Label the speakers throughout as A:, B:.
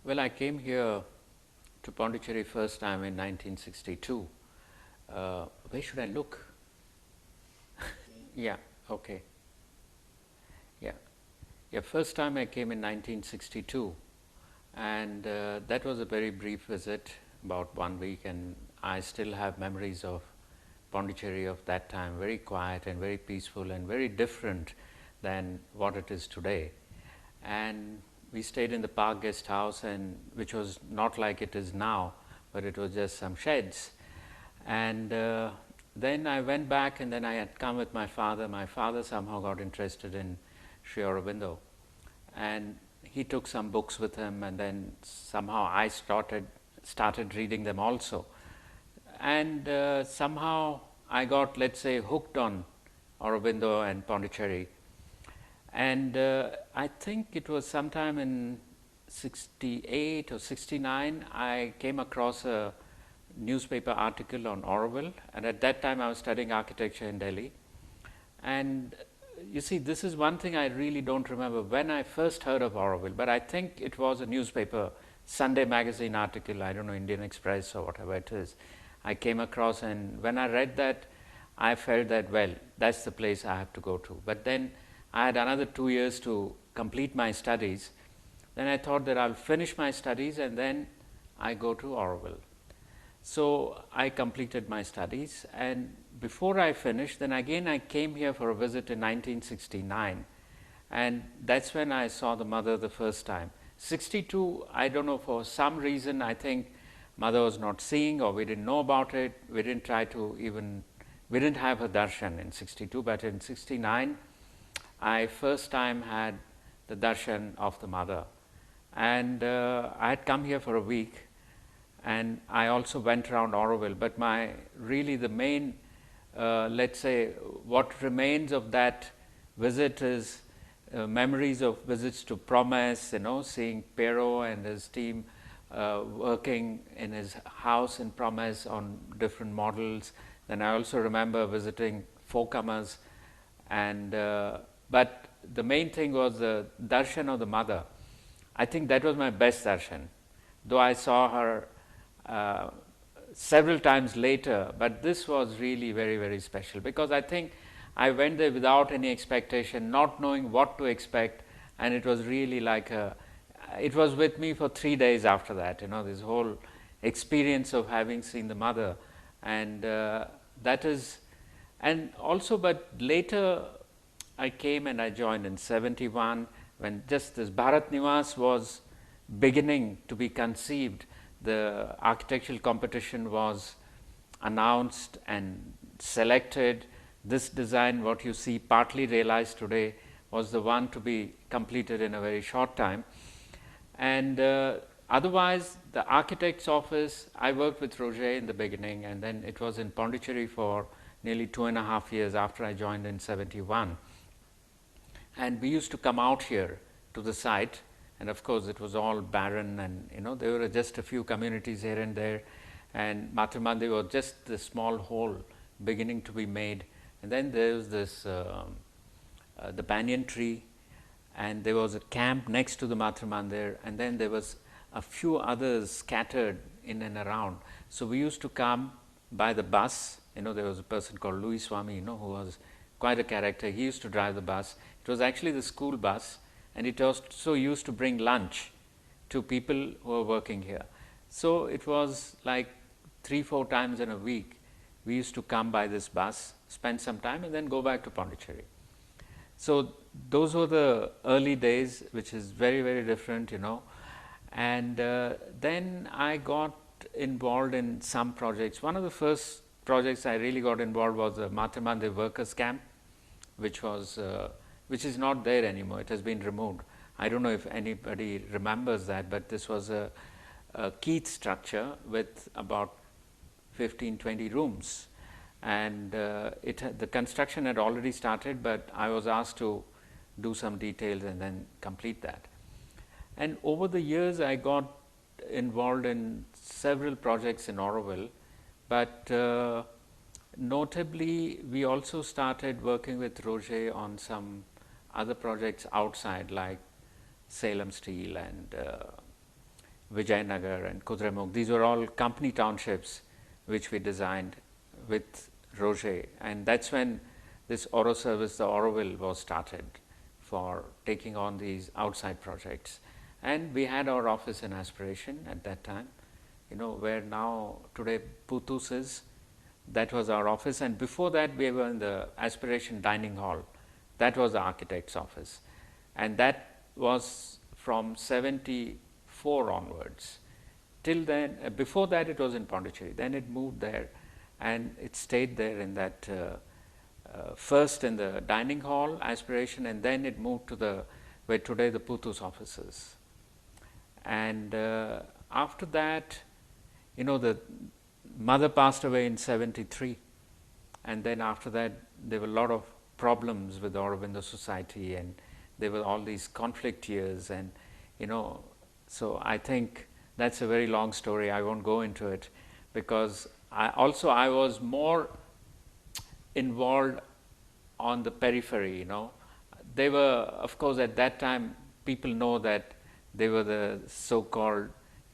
A: Well, I came here to Pondicherry first time in 1962. Where should I look? Yeah, okay. Yeah. Yeah, first time I came in 1962, and that was a very brief visit, about 1 week, and I still have memories of Pondicherry of that time, very quiet and very peaceful and very different than what it is today. And we stayed in the Park Guest House, and which was not like it is now, but it was just some sheds. And then I went back, and then I had come with my father. My father somehow got interested in Sri Aurobindo, and he took some books with him, and then somehow I started reading them also, and somehow I got, let's say, hooked on Aurobindo and Pondicherry. And I think it was sometime in 68 or 69, I came across a newspaper article on Auroville, and at that time I was studying architecture in Delhi. And you see, this is one thing I really don't remember when I first heard of Auroville, but I think it was a newspaper, Sunday magazine article, I don't know, Indian Express or whatever it is. I came across, and when I read that, I felt that, well, that's the place I have to go to. But then I had another 2 years to complete my studies. Then I thought that I'll finish my studies and then I go to Auroville. So I completed my studies, and before I finished, then again I came here for a visit in 1969, and that's when I saw the mother the first time. 62, I don't know, for some reason I think mother was not seeing, or we didn't know about it. We didn't try to even, we didn't have her darshan in 62, but in 69 I first time had the darshan of the mother, and I had come here for a week, and I also went around Auroville. But my really the main, let's say, what remains of that visit is memories of visits to Promise, seeing Pero and his team working in his house in Promise on different models. Then I also remember visiting Forecomers, and but the main thing was the darshan of the mother. I think that was my best darshan, though I saw her several times later, but this was really very, very special, because I think I went there without any expectation, not knowing what to expect, and it was really like it was with me for 3 days after that, this whole experience of having seen the mother. And that is, and also, but later I came and I joined in 71, when just this Bharat Niwas was beginning to be conceived. The architectural competition was announced and selected. This design, what you see partly realized today, was the one to be completed in a very short time. And otherwise, the architect's office, I worked with Roger in the beginning, and then it was in Pondicherry for nearly 2.5 years after I joined in 71. And we used to come out here to the site, and of course it was all barren, and there were just a few communities here and there, and Matrumandi was just the small hole beginning to be made. And then there was this the banyan tree, and there was a camp next to the Matrumandir, and then there was a few others scattered in and around. So we used to come by the bus. There was a person called Louis Swami, who was quite a character. He used to drive the bus. It was actually the school bus, and it also used to bring lunch to people who were working here. So it was like 3-4 times in a week we used to come by this bus, spend some time, and then go back to Pondicherry. So those were the early days, which is very, very different, and then I got involved in some projects. One of the first projects I really got involved was the Matrumandi workers camp, which is not there anymore. It has been removed. I don't know if anybody remembers that, but this was a Keith structure with about 15-20 rooms, and the construction had already started, but I was asked to do some details and then complete that. And over the years I got involved in several projects in Auroville, but notably we also started working with Roger on some other projects outside, like Salem Steel and Vijayanagar and Kudremukh. These were all company townships which we designed with Roger, and that's when this Auro service, the Auroville, was started for taking on these outside projects. And we had our office in Aspiration at that time, where now today Putus is. That was our office, and before that we were in the Aspiration dining hall. That was the architect's office, and that was from 74 onwards. Till then, before that it was in Pondicherry, then it moved there and it stayed there in that first in the dining hall, Aspiration, and then it moved to where today the Putus offices. And after that, the mother passed away in 73, and then after that there were a lot of problems with the Aurobindo Society, and there were all these conflict years, and so I think that's a very long story. I won't go into it, because I was more involved on the periphery. They were, of course, at that time people know that they were the so-called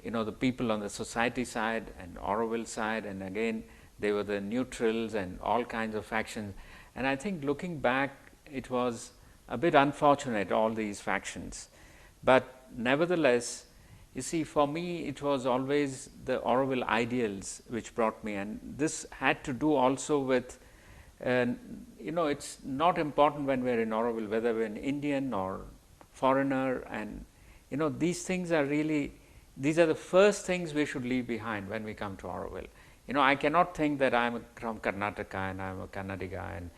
A: the people on the society side and Auroville side, and again they were the neutrals and all kinds of factions. And I think looking back, it was a bit unfortunate, all these factions. But nevertheless, you see, for me it was always the Auroville ideals which brought me, and this had to do also with it's not important when we are in Auroville whether we are an Indian or foreigner, and these things are really, these are the first things we should leave behind when we come to Auroville. I cannot think that I am from Karnataka and I am a Kannadiga, and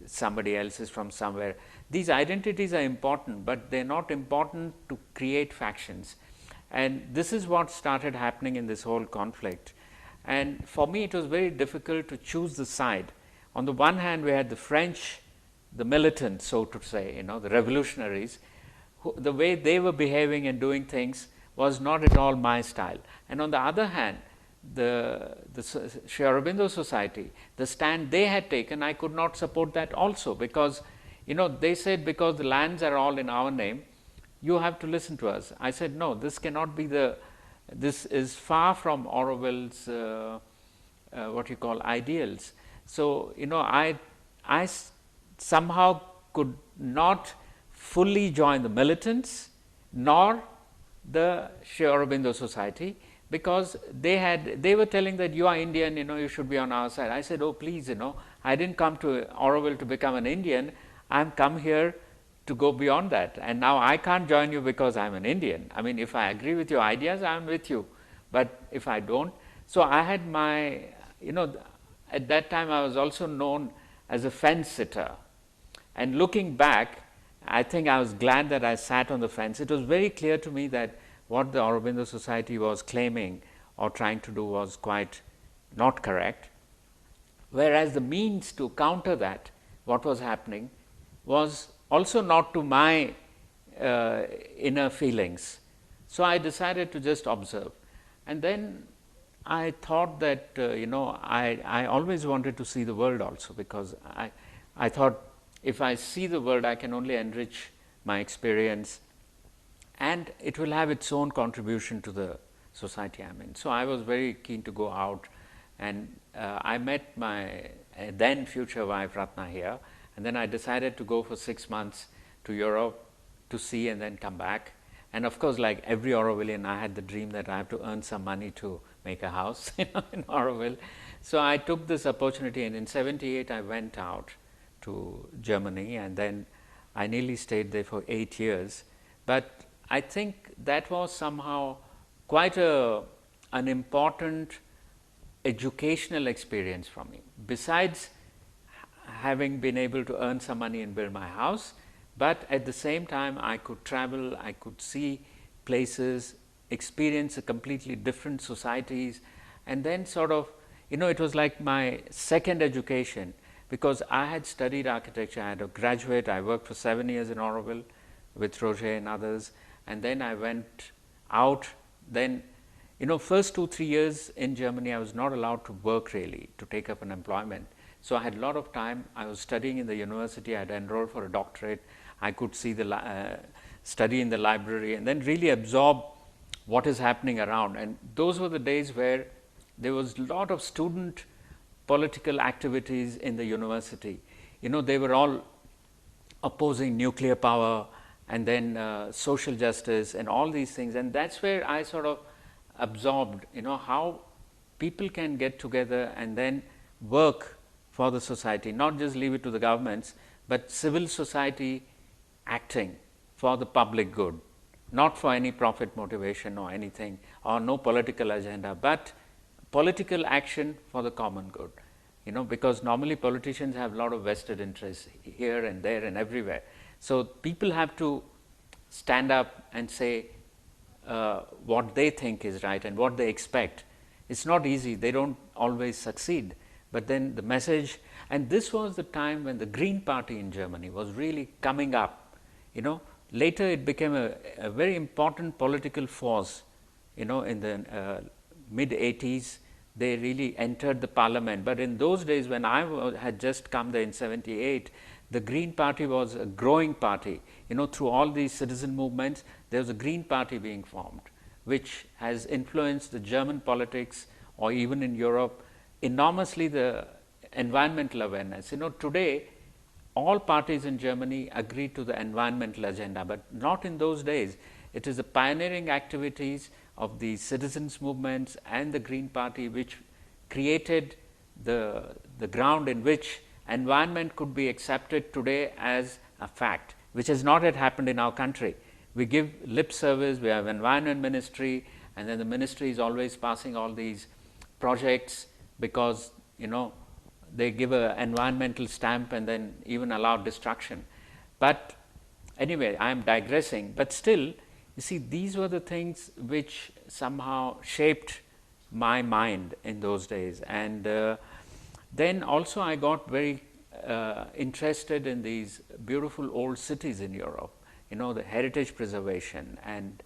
A: somebody else is from somewhere. These identities are important, but they are not important to create factions, and this is what started happening in this whole conflict. And for me it was very difficult to choose the side. On the one hand we had the French, the militants, so to say, the revolutionaries, the way they were behaving and doing things was not at all my style. And on the other hand, the Sri Aurobindo Society, the stand they had taken, I could not support that also, because they said, because the lands are all in our name, you have to listen to us. I said, no, this cannot be this is far from Auroville's what you call ideals. So I somehow could not fully join the militants nor the Sri Aurobindo Society, because they were telling that you are Indian, you should be on our side. I said, oh please, I didn't come to Auroville to become an Indian, I am come here to go beyond that, and now I can't join you because I am an Indian. If I agree with your ideas, I am with you, but if I don't. So I had my, at that time I was also known as a fence sitter, and looking back, I think I was glad that I sat on the fence. It was very clear to me that what the Aurobindo Society was claiming or trying to do was quite not correct, whereas the means to counter that, what was happening, was also not to my inner feelings. So I decided to just observe, and then I thought that I always wanted to see the world also, because I thought if I see the world, I can only enrich my experience, and it will have its own contribution to the society I am in. So I was very keen to go out, and I met my then future wife Ratna here, and then I decided to go for 6 months to Europe to see and then come back. And of course, like every Aurovillian, I had the dream that I have to earn some money to make a house in Auroville. So I took this opportunity, and in 78 I went out to Germany, and then I nearly stayed there for 8 years. But I think that was somehow quite an important educational experience for me, besides having been able to earn some money and build my house. But at the same time I could travel, I could see places, experience a completely different societies, and then sort of, it was like my second education, because I had studied architecture, I had a graduate, I worked for 7 years in Auroville with Roger and others, and then I went out. Then first 2-3 years in Germany I was not allowed to work really, to take up an employment. So I had a lot of time. I was studying in the university, I had enrolled for a doctorate, I could see the study in the library, and then really absorb what is happening around. And those were the days where there was a lot of student political activities in the university. They were all opposing nuclear power, and then social justice and all these things. And that's where I sort of absorbed, how people can get together and then work for the society, not just leave it to the governments, but civil society acting for the public good, not for any profit motivation or anything, or no political agenda, but political action for the common good. Because normally politicians have a lot of vested interests here and there and everywhere. So people have to stand up and say what they think is right and what they expect. It's not easy, they don't always succeed, but then the message, and this was the time when the Green Party in Germany was really coming up. Later it became a very important political force. In the mid-80s, they really entered the parliament. But in those days, when I had just come there in 78, the Green Party was a growing party. Through all these citizen movements, there was a Green Party being formed, which has influenced the German politics, or even in Europe, enormously the environmental awareness. Today, all parties in Germany agree to the environmental agenda, but not in those days. It is the pioneering activities of the citizens movements and the Green Party which created the ground in which environment could be accepted today as a fact, which has not yet happened in our country. We give lip service, we have environment ministry, and then the ministry is always passing all these projects because they give an environmental stamp and then even allow destruction. But anyway, I am digressing, but still, you see, these were the things which somehow shaped my mind in those days. And then also I got very interested in these beautiful old cities in Europe, the heritage preservation and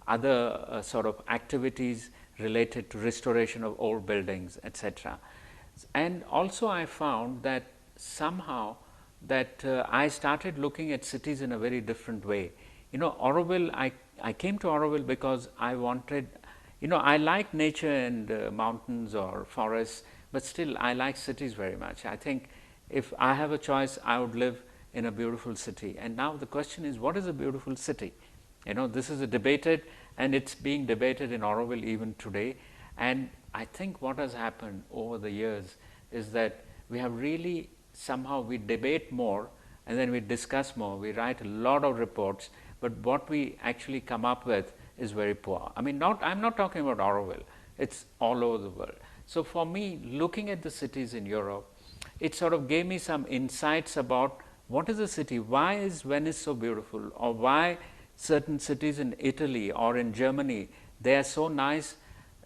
A: other sort of activities related to restoration of old buildings, etc. And also I found that somehow that I started looking at cities in a very different way. Auroville, I came to Auroville because I wanted, I like nature and mountains or forests, but still I like cities very much. I think if I have a choice, I would live in a beautiful city. And now the question is, what is a beautiful city? This is a debated, and it's being debated in Auroville even today. And I think what has happened over the years is that we have really somehow we debate more and then we discuss more, we write a lot of reports, but what we actually come up with is very poor. I mean, I'm not talking about Auroville, it's all over the world. So for me, looking at the cities in Europe, it sort of gave me some insights about what is a city, why is Venice so beautiful, or why certain cities in Italy or in Germany, they are so nice,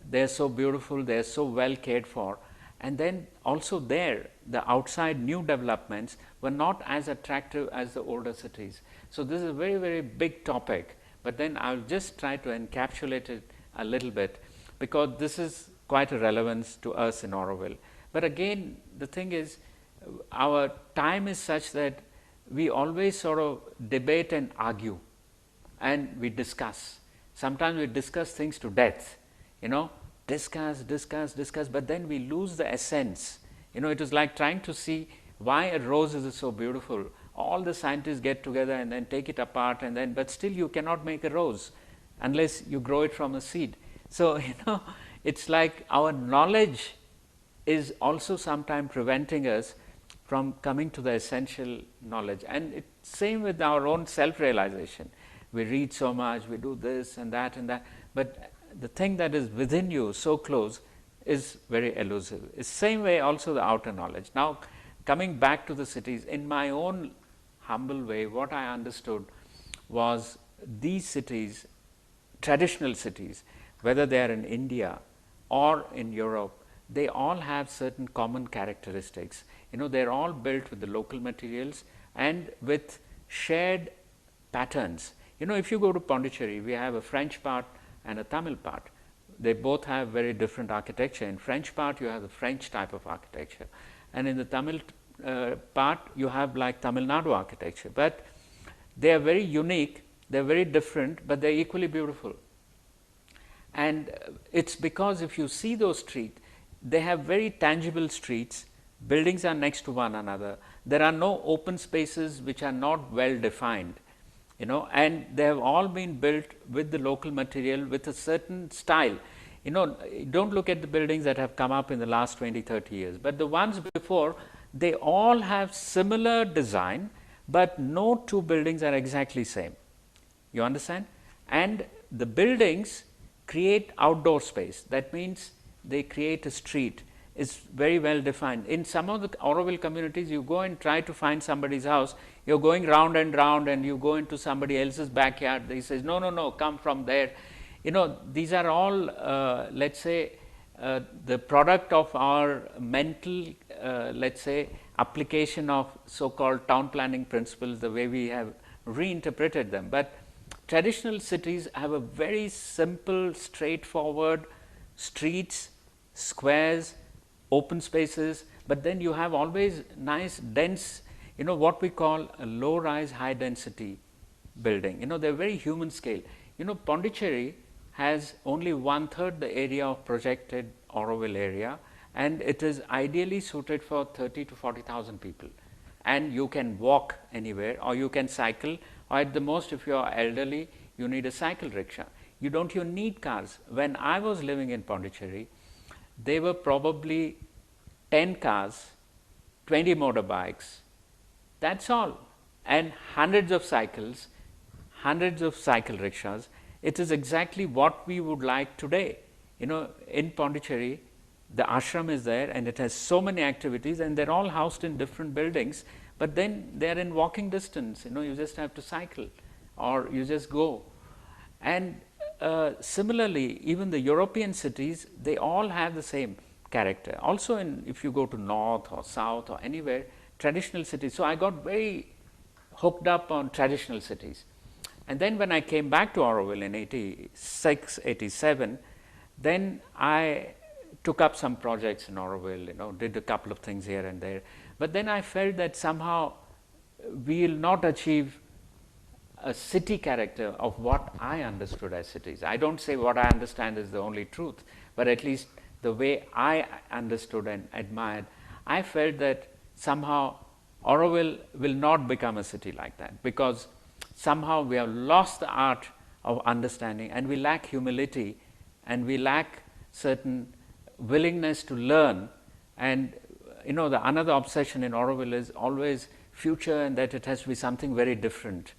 A: they are so beautiful, they are so well cared for. And then also there, the outside new developments were not as attractive as the older cities. So this is a very, very big topic, but then I'll just try to encapsulate it a little bit, because this is quite a relevance to us in Auroville. But again, the thing is, our time is such that we always sort of debate and argue, and we discuss. Sometimes we discuss things to death, discuss, but then we lose the essence. It is like trying to see why a rose is so beautiful. All the scientists get together and then take it apart, and then, but still you cannot make a rose unless you grow it from a seed. So, it's like our knowledge is also sometimes preventing us from coming to the essential knowledge. And it's same with our own self-realization. We read so much, we do this and that, but the thing that is within you so close is very elusive. It's same way also the outer knowledge. Now, coming back to the cities, in my own humble way, what I understood was these cities, traditional cities, whether they are in India or in Europe, they all have certain common characteristics. They are all built with the local materials and with shared patterns. If you go to Pondicherry, we have a French part and a Tamil part. They both have very different architecture. In French part, you have the French type of architecture, and in the Tamil part, you have like Tamil Nadu architecture. But they are very unique they are very different, but they are equally beautiful. And it's because if you see those streets, they have very tangible streets, buildings are next to one another, there are no open spaces which are not well defined, you know, and they have all been built with the local material with a certain style. You know, don't look at the buildings that have come up in the last 20, 30 years, but the ones before, they all have similar design, but no two buildings are exactly same. You understand? And the buildings create outdoor space. That means they create a street. It's very well defined. In some of the Auroville communities, you go and try to find somebody's house, you're going round and you go into somebody else's backyard. They says, no, no, no, come from there. You know, these are all, let's say, the product of our mental, let's say, application of so-called town planning principles, the way we have reinterpreted them. But traditional cities have a very simple, straightforward streets, squares, open spaces, but then you have always nice, dense, you know, what we call a low-rise, high-density building. You know, they're very human scale. You know, Pondicherry has only 1/3 the area of projected Auroville area, and it is ideally suited for 30 to 40,000 people. And you can walk anywhere, or you can cycle, or at the most, if you are elderly, you need a cycle rickshaw. You don't even need cars. When I was living in Pondicherry, there were probably 10 cars, 20 motorbikes, that's all, and hundreds of cycles, hundreds of cycle rickshaws. It is exactly what we would like today. You know, in Pondicherry, the ashram is there and it has so many activities, and they're all housed in different buildings, but then they're in walking distance. You know, you just have to cycle or you just go. And similarly, even the European cities, they all have the same character. Also, if you go to north or south or anywhere, traditional cities. So I got very hooked up on traditional cities. And then when I came back to Auroville in 86, 87, then I took up some projects in Auroville, you know, did a couple of things here and there. But then I felt that somehow we will not achieve a city character of what I understood as cities. I don't say what I understand is the only truth, but at least the way I understood and admired, I felt that somehow Auroville will not become a city like that, because somehow we have lost the art of understanding, and we lack humility, and we lack certain willingness to learn. And you know, the another obsession in Auroville is always future, and that it has to be something very different.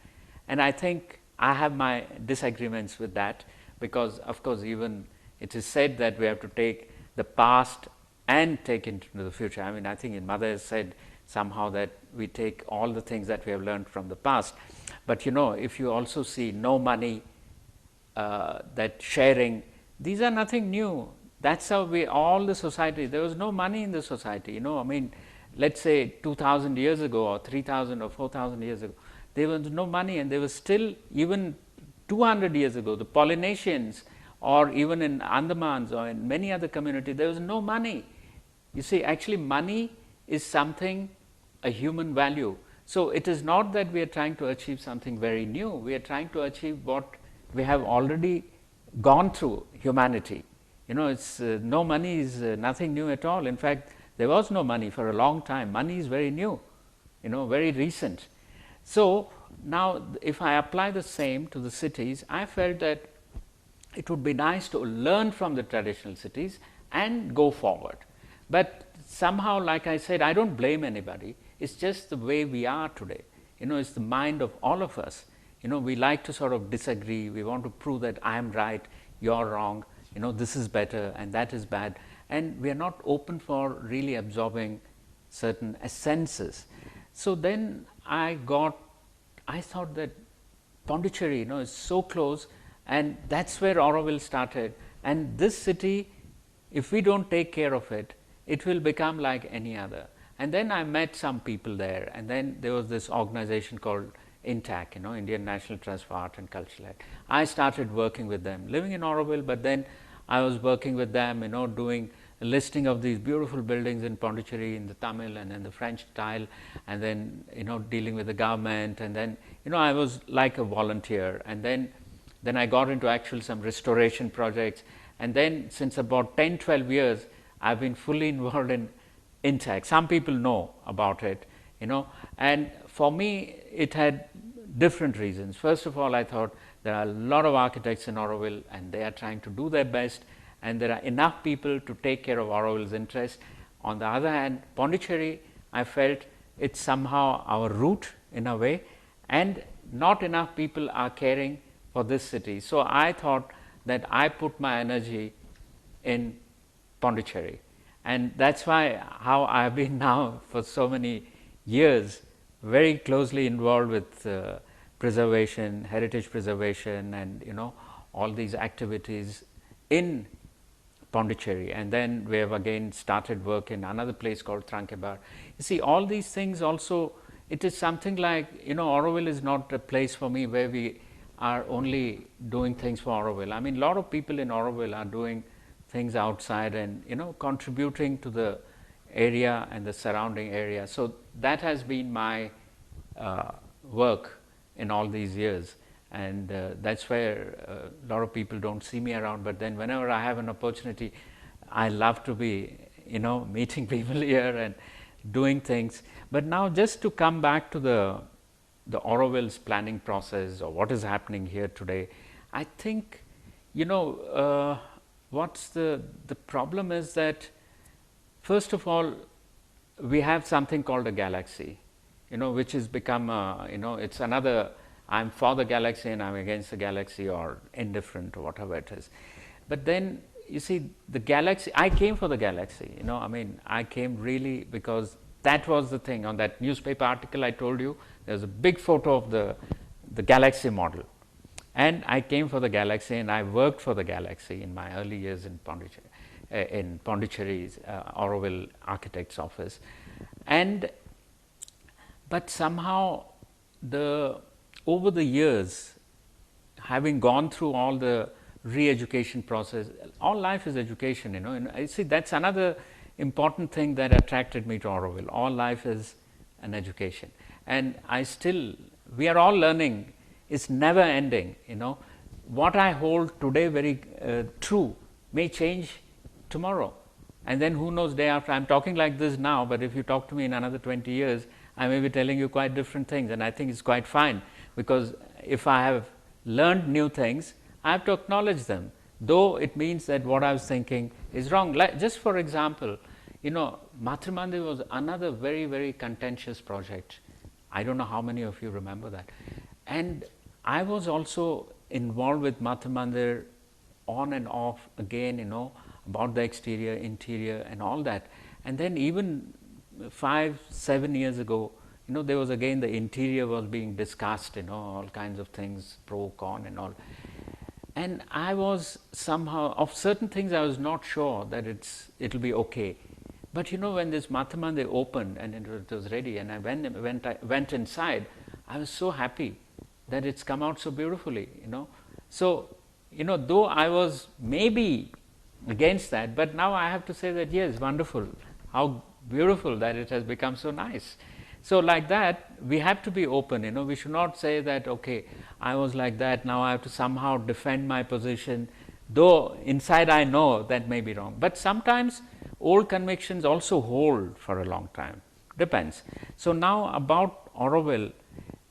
A: And I think I have my disagreements with that, because of course even it is said that we have to take the past and take it into the future. I mean, I think Mother has said somehow that we take all the things that we have learned from the past. But you know, if you also see no money, that sharing, these are nothing new. That's how all the society, there was no money in the society, you know. I mean, let's say 2000 years ago or 3000 or 4000 years ago, there was no money, and there was still, even 200 years ago, the Polynesians, or even in Andamans or in many other communities, there was no money. You see, actually money is something, a human value. So it is not that we are trying to achieve something very new, we are trying to achieve what we have already gone through, humanity. You know, it's no money is nothing new at all. In fact, there was no money for a long time. Money is very new, you know, very recent. So now if I apply the same to the cities, I felt that it would be nice to learn from the traditional cities and go forward. But somehow, like I said, I don't blame anybody. It's just the way we are today. You know, it's the mind of all of us. You know, we like to sort of disagree. We want to prove that I am right, you're wrong. You know, this is better and that is bad. And we are not open for really absorbing certain essences. So then I thought that Pondicherry, you know, is so close, and that's where Auroville started. And this city, if we don't take care of it, it will become like any other. And then I met some people there, and then there was this organization called INTACH, you know, Indian National Trust for Art and Cultural Act. I started working with them, living in Auroville, but then I was working with them, you know, doing a listing of these beautiful buildings in Pondicherry in the Tamil and in the French style, and then dealing with the government, and then I was like a volunteer, and then I got into actual some restoration projects, and then since about 10-12 years I've been fully involved in INTACH. Some people know about it, and for me it had different reasons. First of all, I thought there are a lot of architects in Auroville and they are trying to do their best, and there are enough people to take care of Auroville's interest. On the other hand, Pondicherry, I felt it's somehow our root in a way, and not enough people are caring for this city. So I thought that I put my energy in Pondicherry, and that's why how I have been now for so many years very closely involved with preservation, heritage preservation, and all these activities in Pondicherry. And then we have again started work in another place called Tranquebar. You see, all these things also, it is something like Auroville is not a place for me where we are only doing things for Auroville. I mean, a lot of people in Auroville are doing things outside and contributing to the area and the surrounding area. So that has been my work in all these years, and that's where a lot of people don't see me around, but then whenever I have an opportunity, I love to be meeting people here and doing things. But now just to come back to the Auroville's planning process, or what is happening here today, I think what's the problem is that first of all we have something called a galaxy, which has become it's another, I'm for the galaxy and I'm against the galaxy, or indifferent, or whatever it is. But then you see, the galaxy, I came for the galaxy, I mean, I came really because that was the thing. On that newspaper article I told you, there's a big photo of the galaxy model, and I came for the galaxy, and I worked for the galaxy in my early years in Pondicherry, in Pondicherry's Auroville architect's office. But somehow over the years, having gone through all the re-education process, all life is education, and I see that's another important thing that attracted me to Auroville. All life is an education, and we are all learning. It's never ending, what I hold today very true may change tomorrow, and then who knows day after. I'm talking like this now, but if you talk to me in another 20 years, I may be telling you quite different things, and I think it's quite fine, because if I have learned new things, I have to acknowledge them, though it means that what I was thinking is wrong. Like, just for example, Mahatma Mandir was another very, very contentious project. I don't know how many of you remember that. And I was also involved with Mahatma Mandir on and off again, about the exterior, interior, and all that. And then even 5-7 years ago, there was again the interior was being discussed, all kinds of things, pro, con, and all. And I was somehow, of certain things I was not sure that it'll be okay. But when this Mahatma Mandir opened and it was ready, and I went inside, I was so happy that it's come out so beautifully, So, though I was maybe against that, but now I have to say that yes, wonderful, how beautiful that it has become so nice. So like that, we have to be open, we should not say that, okay, I was like that, now I have to somehow defend my position, though inside I know that may be wrong. But sometimes old convictions also hold for a long time, depends. So now about Auroville,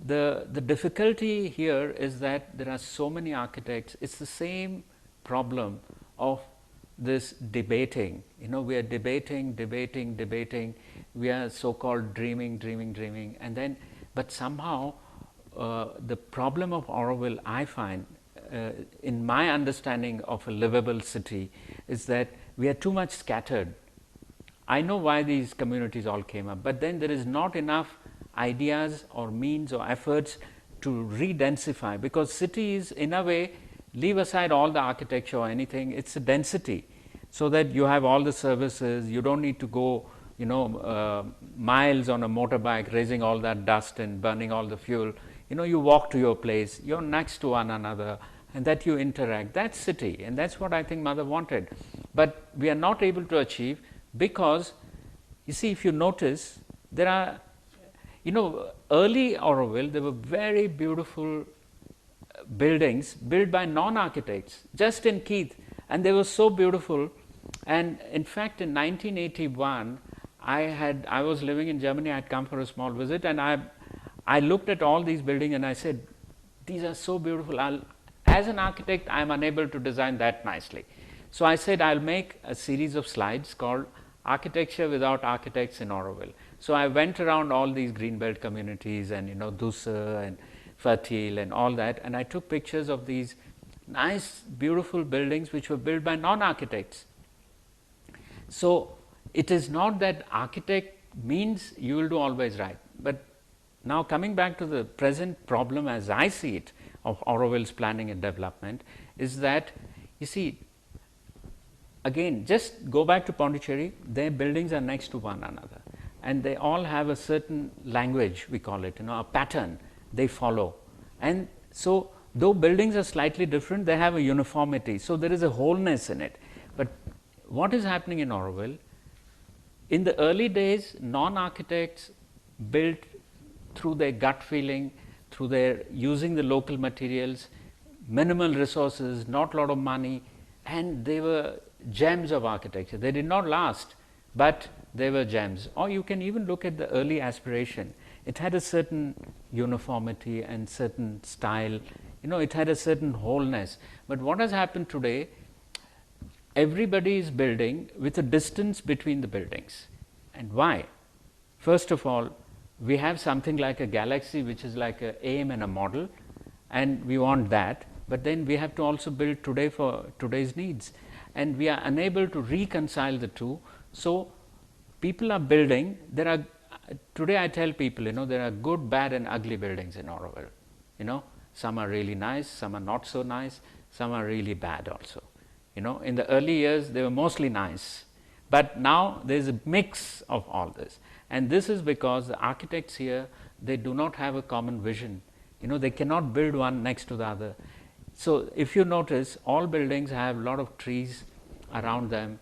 A: the difficulty here is that there are so many architects. It's the same problem of this debating, we are debating, we are so called dreaming, and then, but somehow the problem of Auroville, I find, in my understanding of a livable city, is that we are too much scattered. I know why these communities all came up, but then there is not enough ideas or means or efforts to re-densify, because cities in a way, leave aside all the architecture or anything, it's a density, so that you have all the services, you don't need to go miles on a motorbike raising all that dust and burning all the fuel. You walk to your place, you're next to one another, and that you interact. That's city, and that's what I think Mother wanted. but we are not able to achieve because, you see, if you notice, there are, early Auroville, there were very beautiful buildings built by non-architects, just in Keith, and they were so beautiful. And in fact, in 1981, I was living in Germany. I had come for a small visit, and I looked at all these buildings, and I said, these are so beautiful. As an architect, I am unable to design that nicely. So I said, I'll make a series of slides called Architecture Without Architects in Auroville. So I went around all these greenbelt communities and Dusse and Fertil and all that, and I took pictures of these nice, beautiful buildings which were built by non-architects. So it is not that architect means you will do always right, but now coming back to the present problem as I see it of Auroville's planning and development is that, you see, again, just go back to Pondicherry, their buildings are next to one another, and they all have a certain language, we call it, a pattern they follow. And so, though buildings are slightly different, they have a uniformity. So, there is a wholeness in it. But what is happening in Auroville? In the early days, non-architects built through their gut feeling, through their using the local materials, minimal resources, not a lot of money, and they were gems of architecture. They did not last, but they were gems. Or you can even look at the early aspiration. It had a certain uniformity and certain style, it had a certain wholeness. But what has happened today, everybody is building with a distance between the buildings. And why? First of all, we have something like a galaxy which is like an aim and a model, and we want that, but then we have to also build today for today's needs, and we are unable to reconcile the two. So people are building, today I tell people, there are good, bad and ugly buildings in Auroville. Some are really nice, some are not so nice, some are really bad also. In the early years they were mostly nice, but now there is a mix of all this. And this is because the architects here, they do not have a common vision. They cannot build one next to the other. So if you notice, all buildings have a lot of trees around them,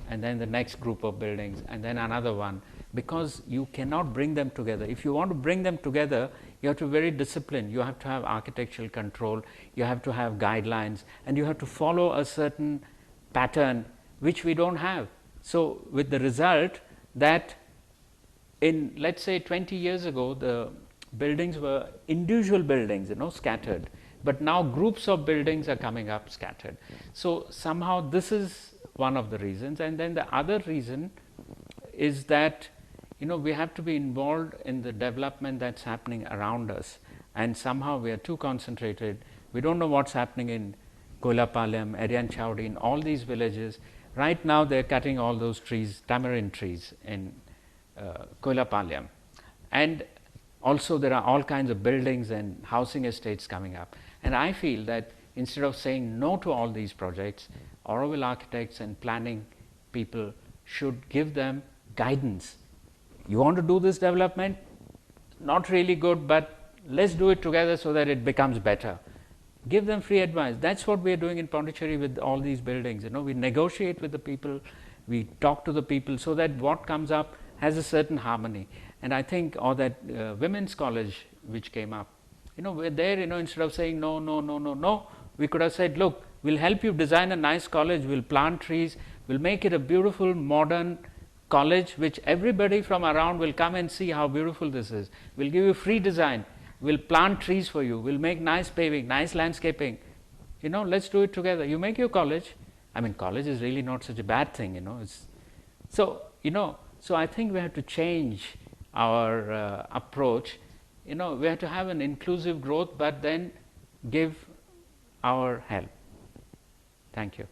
A: and then the next group of buildings, and then another one, because you cannot bring them together. If you want to bring them together, you have to be very disciplined. You have to have architectural control, you have to have guidelines, and you have to follow a certain pattern which we don't have. So with the result that in, let's say, 20 years ago, the buildings were individual buildings, scattered, but now groups of buildings are coming up scattered. So somehow this is one of the reasons. And then the other reason is that, we have to be involved in the development that's happening around us, and somehow we are too concentrated. We don't know what's happening in Koilapalem, Erian Chowdi, in all these villages. Right now they're cutting all those trees, tamarind trees in Koilapalem, and also there are all kinds of buildings and housing estates coming up. And I feel that instead of saying no to all these projects, Auroville architects and planning people should give them guidance. You want to do this development? Not really good, but let's do it together so that it becomes better. Give them free advice. That's what we are doing in Pondicherry with all these buildings. We negotiate with the people, we talk to the people so that what comes up has a certain harmony. And I think, or that women's college which came up, we're there, instead of saying no, no, no, no, no, we could have said, look, we'll help you design a nice college, we'll plant trees, we'll make it a beautiful modern college which everybody from around will come and see how beautiful this is. We'll give you free design, we'll plant trees for you, we'll make nice paving, nice landscaping. Let's do it together. You make your college. I mean, college is really not such a bad thing, So I think we have to change our approach. We have to have an inclusive growth, but then give our help. Thank you.